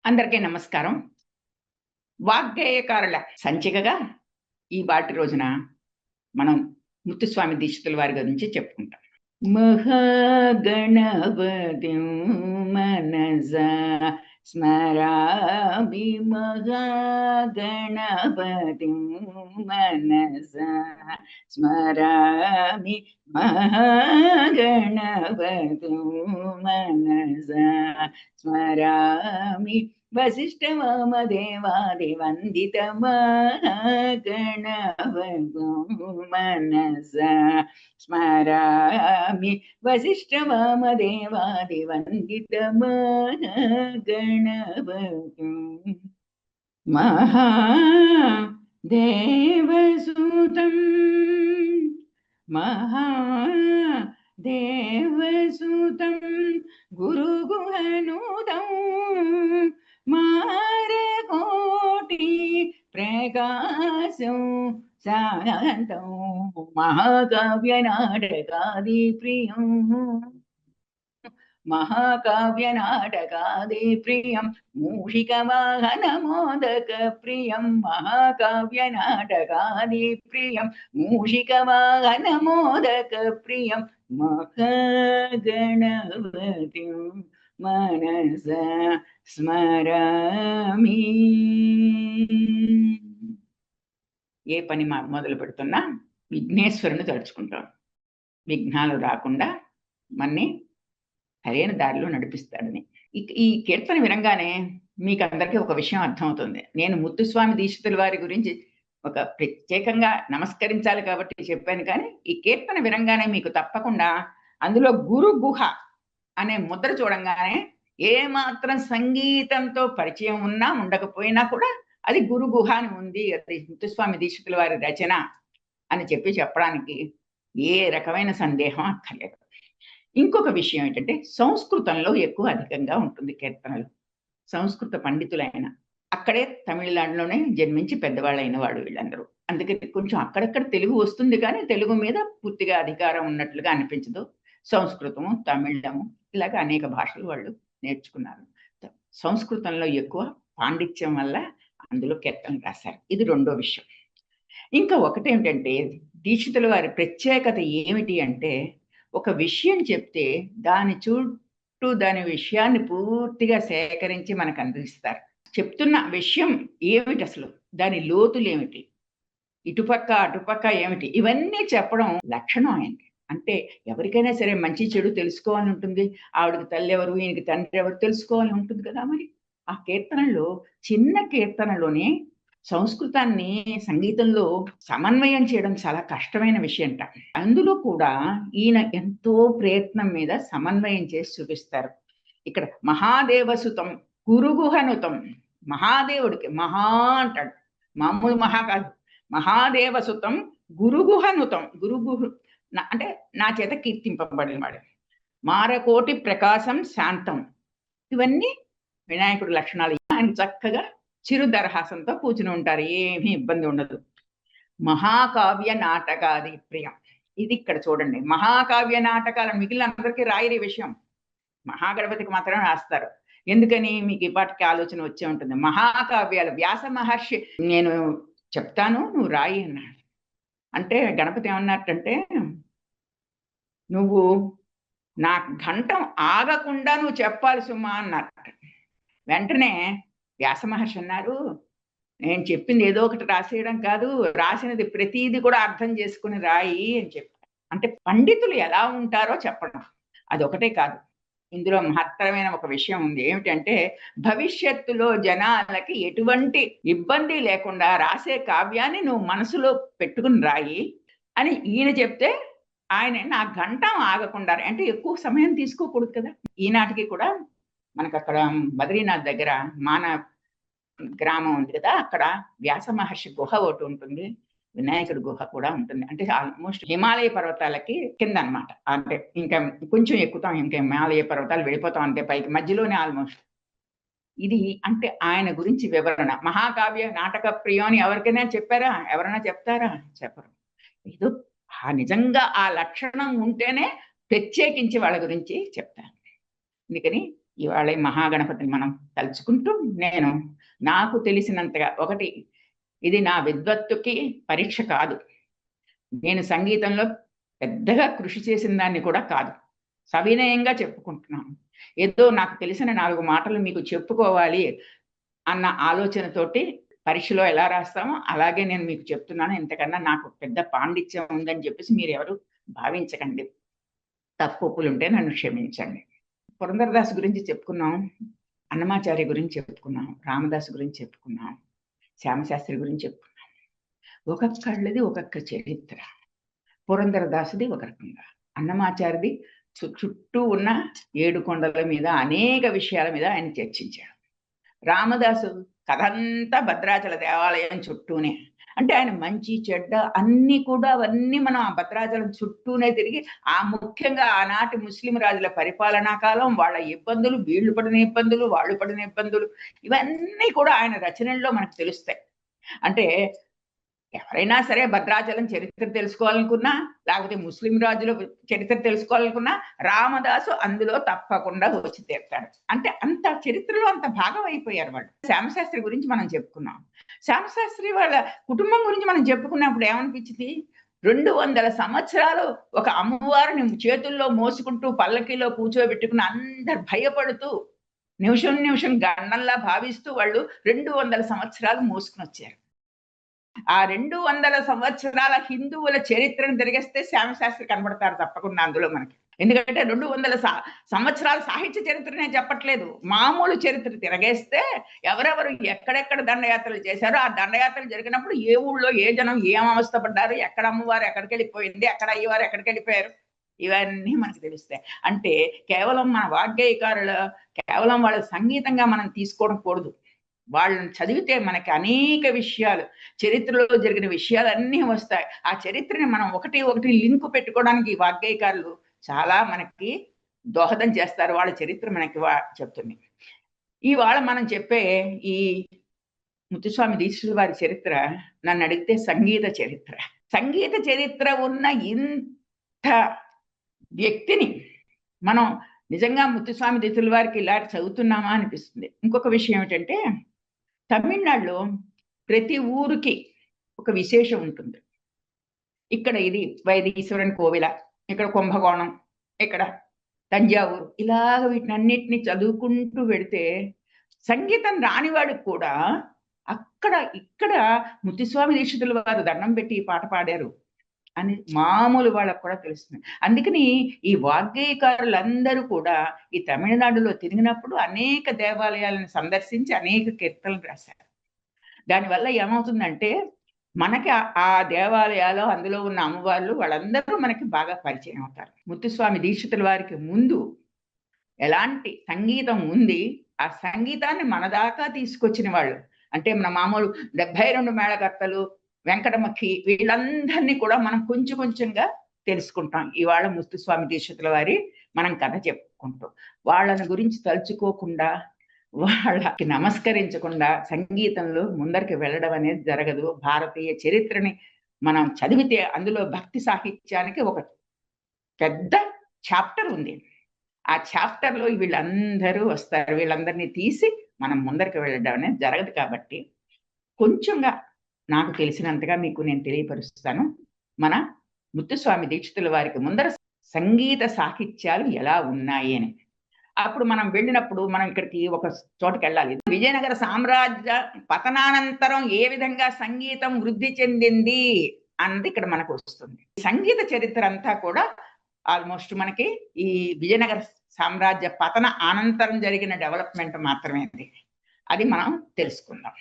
అందరికీ నమస్కారం. వాగ్గేయకారుల సంచికగా ఈ బాటి రోజున మనం ముత్తుస్వామి దీక్షితుల వారి గురించి చెప్పుకుంటాం. మహాగణపతిం మనసా స్మరామి, మహాగణపతిం మనసా స్మరామి, మహాగణపతిం మనసా స్మరామి, వసిష్ఠవామదేవాదివందితమహాగణపతిం మనసా స్మరామి, వసిష్ఠవామదేవాదివందితమహాగణపతిం మహాదేవసుతం మహాదేవసుతం గురుగుహనుదం మారకోటి ప్రకాశం శాంతం మహాకావ్యనాటకాది ప్రియం మహాకావ్యనాటకాది ప్రియం మూషికవాహనమోదక ప్రియం మహాకావ్యనాటకాది ప్రియం మూషికవాహనమోదక ప్రియం మహాగణపతిం మనసా స్మరామి. ఏ పని మొదలు పెడుతున్నా విఘ్నేశ్వరుని తలుచుకుంటాం. విఘ్నాలు రాకుండా మన్ని సరైన దారిలో నడిపిస్తాడని. ఈ కీర్తన వినంగానే మీకు అందరికీ ఒక విషయం అర్థమవుతుంది. నేను ముత్తుస్వామి దీక్షితుల వారి గురించి ఒక ప్రత్యేకంగా నమస్కరించాలి కాబట్టి చెప్పాను, కానీ ఈ కీర్తన వినంగానే మీకు తప్పకుండా అందులో గురు గుహ అనే ముద్ర చూడంగానే ఏ మాత్రం సంగీతంతో పరిచయం ఉన్నా ఉండకపోయినా కూడా అది గురు గుహ అని ఉంది, అది ముత్తుస్వామి దీక్షితుల వారి రచన అని చెప్పడానికి ఏ రకమైన సందేహం అక్కర్లేదు. ఇంకొక విషయం ఏంటంటే సంస్కృతంలో ఎక్కువ అధికంగా ఉంటుంది కీర్తనలు. సంస్కృత పండితులైన అక్కడే తమిళనాడులోనే జన్మించి పెద్దవాళ్ళైన వాడు వీళ్ళందరూ. అందుకని కొంచెం అక్కడక్కడ తెలుగు వస్తుంది, కానీ తెలుగు మీద పూర్తిగా అధికారం ఉన్నట్లుగా అనిపించదు. సంస్కృతము, తమిళము ఇలాగ అనేక భాషలు వాళ్ళు నేర్చుకున్నారు. సంస్కృతంలో ఎక్కువ పాండిత్యం వల్ల అందులో కీర్తనలు రాశారు. ఇది రెండో విషయం. ఇంకా ఒకటేమిటంటే దీక్షితుల వారి ప్రత్యేకత ఏమిటి అంటే, ఒక విషయం చెప్తే దాని చుట్టూ దాని విషయాన్ని పూర్తిగా సేకరించి మనకు అందిస్తారు. చెప్తున్న విషయం ఏమిటి, అసలు దాని లోతులు ఏమిటి, ఇటుపక్క అటుపక్క ఏమిటి, ఇవన్నీ చెప్పడం లక్షణం ఆయనకి. అంటే ఎవరికైనా సరే మంచి చెడు తెలుసుకోవాలని ఉంటుంది. ఆవిడకి తల్లి ఎవరు, ఈయనకి తండ్రి ఎవరు తెలుసుకోవాలని ఉంటుంది కదా. మరి ఆ కీర్తనలో, చిన్న కీర్తనలోనే సంస్కృతాన్ని సంగీతంలో సమన్వయం చేయడం చాలా కష్టమైన విషయంట. అందులో కూడా ఈయన ఎంతో ప్రయత్నం మీద సమన్వయం చేసి చూపిస్తారు. ఇక్కడ మహాదేవసుతం గురుగుహనుతం, మహాదేవుడికి మహా అంటాడు, మామూలు మహా కాదు, మహాదేవసుతం గురుగుహనుతం, గురుగుహ అంటే నా చేత కీర్తింపబడిన వాడు, మారకోటి ప్రకాశం శాంతం, ఇవన్నీ వినాయకుడి లక్షణాలు. ఆయన చక్కగా చిరు దరహాసంతో కూర్చుని ఉంటారు, ఏమీ ఇబ్బంది ఉండదు. మహాకావ్య నాటకాది ప్రియం, ఇది ఇక్కడ చూడండి. మహాకావ్య నాటకాలు మిగిలిన అందరికీ రాయరి విషయం, మహాగణపతికి మాత్రమే రాస్తారు. ఎందుకని మీకు ఇప్పటికి ఆలోచన వచ్చే ఉంటుంది. మహాకావ్యాలు వ్యాస మహర్షి నేను చెప్తాను నువ్వు రాయి అన్నాడు. అంటే గణపతి ఏమన్నట్టంటే, నువ్వు నా ఘంటం ఆగకుండా నువ్వు చెప్పాలి సుమా అన్నారు. వెంటనే వ్యాస మహర్షి అన్నారు, నేను చెప్పింది ఏదో ఒకటి రాసేయడం కాదు, రాసినది ప్రతీది కూడా అర్థం చేసుకుని రాయి అని చెప్పారు. అంటే పండితులు ఎలా ఉంటారో చెప్పడం అదొకటే కాదు, ఇందులో మహత్తరమైన ఒక విషయం ఉంది. ఏమిటంటే భవిష్యత్తులో జనాలకి ఎటువంటి ఇబ్బంది లేకుండా రాసే కావ్యాన్ని నువ్వు మనసులో పెట్టుకుని రాయి అని ఈయన చెప్తే, ఆయన నా ఘంటం ఆగకుండా, అంటే ఎక్కువ సమయం తీసుకోకూడదు కదా. ఈనాటికి కూడా మనకు అక్కడ బద్రీనాథ్ దగ్గర మాన గ్రామం ఉంది కదా, అక్కడ వ్యాస మహర్షి గుహ ఒకటి ఉంటుంది, వినాయకుడి గుహ కూడా ఉంటుంది. అంటే ఆల్మోస్ట్ హిమాలయ పర్వతాలకి కింద అనమాట. అంటే ఇంకా కొంచెం ఎక్కుతాం, ఇంకా హిమాలయ పర్వతాలు వెళ్ళిపోతాం అంతే పైకి, మధ్యలోనే ఆల్మోస్ట్. ఇది అంటే ఆయన గురించి వివరణ. మహాకావ్య నాటక ప్రియం అని ఎవరికైనా చెప్పారా? ఎవరైనా చెప్తారా? చెప్పరు. ఏదో నిజంగా ఆ లక్షణం ఉంటేనే ప్రత్యేకించి వాళ్ళ గురించి చెప్తారు. అందుకని ఇవాళ ఈ మహాగణపతిని మనం తలుచుకుంటూ నేను నాకు తెలిసినంతగా ఒకటి, ఇది నా విద్వత్తుకి పరీక్ష కాదు. నేను సంగీతంలో పెద్దగా కృషి చేసిన దాన్ని కూడా కాదు. సవినయంగా చెప్పుకుంటున్నాను. ఏదో నాకు తెలిసిన 4 మాటలు మీకు చెప్పుకోవాలి అన్న ఆలోచనతోటి పరీక్షలో ఎలా రాస్తామో అలాగే నేను మీకు చెప్తున్నాను. ఇంతకన్నా నాకు పెద్ద పాండిత్యం ఉందని చెప్పేసి మీరెవరు భావించకండి. తప్పొప్పులుంటే నన్ను క్షమించండి. పురంధరదాసు గురించి చెప్పుకున్నాం. అన్నమాచార్య గురించి చెప్పుకున్నాం. రామదాసు గురించి చెప్పుకున్నాం. శ్యామశాస్త్రి గురించి చెప్పుకున్నాం. ఒక్కొక్కళ్ళది ఒక్కొక్క చరిత్ర. పురంధరదాసుది ఒక రకంగా, అన్నమాచార్యది చుట్టూ ఉన్న 7 కొండల మీద అనేక విషయాల మీద ఆయన చర్చించాడు. రామదాసు కథంతా భద్రాచల దేవాలయం చుట్టూనే. అంటే ఆయన మంచి చెడ్డ అన్ని కూడా అవన్నీ మనం ఆ భద్రాచలం చుట్టూనే తిరిగి, ఆ ముఖ్యంగా ఆనాటి ముస్లిం రాజుల పరిపాలనా కాలం, వాళ్ళ ఇబ్బందులు, వీళ్ళు పడిన ఇబ్బందులు, వాళ్ళు పడిన ఇబ్బందులు, ఇవన్నీ కూడా ఆయన రచనల్లో మనకు తెలుస్తాయి. అంటే ఎవరైనా సరే భద్రాచలం చరిత్ర తెలుసుకోవాలనుకున్నా, లేకపోతే ముస్లిం రాజుల చరిత్ర తెలుసుకోవాలనుకున్నా, రామదాసు అందులో తప్పకుండా వచ్చి తీరుతాడు. అంటే అంత చరిత్రలో అంత భాగం అయిపోయారు వాళ్ళు. శ్యామశాస్త్రి గురించి మనం చెప్పుకున్నాం. శ్యామశాస్త్రి వాళ్ళ కుటుంబం గురించి మనం చెప్పుకున్నప్పుడు ఏమనిపించింది? 200 సంవత్సరాలు ఒక అమ్మవారిని చేతుల్లో మోసుకుంటూ పల్లకీలో కూర్చోబెట్టుకుని అందరు భయపడుతూ నిమిషం నిమిషం గండంలా భావిస్తూ వాళ్ళు 200 సంవత్సరాలు మోసుకుని వచ్చారు. ఆ 200 సంవత్సరాల హిందువుల చరిత్రను తిరిగేస్తే శ్యామశాస్త్రి కనబడతారు తప్పకుండా అందులో మనకి. ఎందుకంటే 200 సంవత్సరాల సాహిత్య చరిత్రనే చెప్పట్లేదు. మామూలు చరిత్ర తిరగేస్తే ఎవరెవరు ఎక్కడెక్కడ దండయాత్రలు చేశారో, ఆ దండయాత్రలు జరిగినప్పుడు ఏ ఊళ్ళో ఏ జనం ఏం అవస్థ పడ్డారు, ఎక్కడ అమ్మవారు ఎక్కడికి వెళ్ళిపోయింది, ఎక్కడ అయ్యవారు ఎక్కడికి వెళ్ళిపోయారు, ఇవన్నీ మనకు తెలుస్తాయి. అంటే కేవలం మన వాగ్గేయకారులు కేవలం వాళ్ళ సంగీతంగా మనం తీసుకోవడం కూడదు. వాళ్ళని చదివితే మనకి అనేక విషయాలు, చరిత్రలో జరిగిన విషయాలన్నీ వస్తాయి. ఆ చరిత్రని మనం ఒకటి ఒకటి లింకు పెట్టుకోవడానికి ఈ వాగ్గేయకారులు చాలా మనకి దోహదం చేస్తారు. వాళ్ళ చరిత్ర మనకి చెప్తుంది. ఇవాళ మనం చెప్పే ఈ ముత్తుస్వామి దీక్షితుల వారి చరిత్ర నన్ను అడిగితే సంగీత చరిత్ర. సంగీత చరిత్ర ఉన్న ఇంత వ్యక్తిని మనం నిజంగా ముత్తుస్వామి దీక్షితుల వారికి ఇలా చదువుతున్నామా అనిపిస్తుంది. ఇంకొక విషయం ఏమిటంటే, తమిళనాడులో ప్రతి ఊరికి ఒక విశేషం ఉంటుంది. ఇక్కడ ఇది వైదీశ్వరన్ కోవిల, ఇక్కడ కుంభకోణం, ఇక్కడ తంజావూరు, ఇలాగ వీటినన్నిటిని చదువుకుంటూ వెడితే సంగీతం రానివాడికి కూడా అక్కడ ఇక్కడ ముత్తుస్వామి దీక్షితుల వారు దండం పెట్టి ఈ పాట పాడారు అని మామూలు వాళ్ళకు కూడా తెలుస్తుంది. అందుకని ఈ వాగ్గేయకారులందరూ కూడా ఈ తమిళనాడులో తిరిగినప్పుడు అనేక దేవాలయాలను సందర్శించి అనేక కీర్తనలు రాశారు. దానివల్ల ఏమవుతుందంటే మనకి ఆ దేవాలయాలు అందులో ఉన్న అమ్మవార్లు వాళ్ళందరూ మనకి బాగా పరిచయం అవుతారు. ముత్తుస్వామి దీక్షితుల వారికి ముందు ఎలాంటి సంగీతం ఉంది, ఆ సంగీతాన్ని మన దాకా తీసుకొచ్చిన వాళ్ళు అంటే మన మామూలు 72 మేళకర్తలు, వెంకటమఖి, వీళ్ళందరినీ కూడా మనం కొంచెం కొంచెంగా తెలుసుకుంటాం. ఇవాళ ముత్తుస్వామి దీక్షితుల వారి మనం కథ చెప్పుకుంటాం. వాళ్ళని గురించి తలుచుకోకుండా, వాళ్ళకి నమస్కరించకుండా సంగీతంలో ముందరికి వెళ్ళడం అనేది జరగదు. భారతీయ చరిత్రని మనం చదివితే అందులో భక్తి సాహిత్యానికి ఒక పెద్ద చాప్టర్ ఉంది. ఆ చాప్టర్‌లో వీళ్ళందరూ వస్తారు. వీళ్ళందరినీ తీసి మనం ముందరికి వెళ్ళడం అనేది జరగదు కాబట్టి, కొంచెంగా నాకు తెలిసినంతగా మీకు నేను తెలియపరుస్తాను. మన ముత్తుస్వామి దీక్షితుల వారికి ముందర సంగీత సాహిత్యాలు ఎలా ఉన్నాయి అని. అప్పుడు మనం వెళ్ళినప్పుడు మనం ఇక్కడికి ఒక చోటకెళ్ళాలి. విజయనగర సామ్రాజ్య పతనానంతరం ఏ విధంగా సంగీతం వృద్ధి చెందింది అన్నది ఇక్కడ మనకు వస్తుంది. సంగీత చరిత్ర అంతా కూడా ఆల్మోస్ట్ మనకి ఈ విజయనగర సామ్రాజ్య పతన అనంతరం జరిగిన డెవలప్‌మెంట్ మాత్రమే అది. అది మనం తెలుసుకుందాం.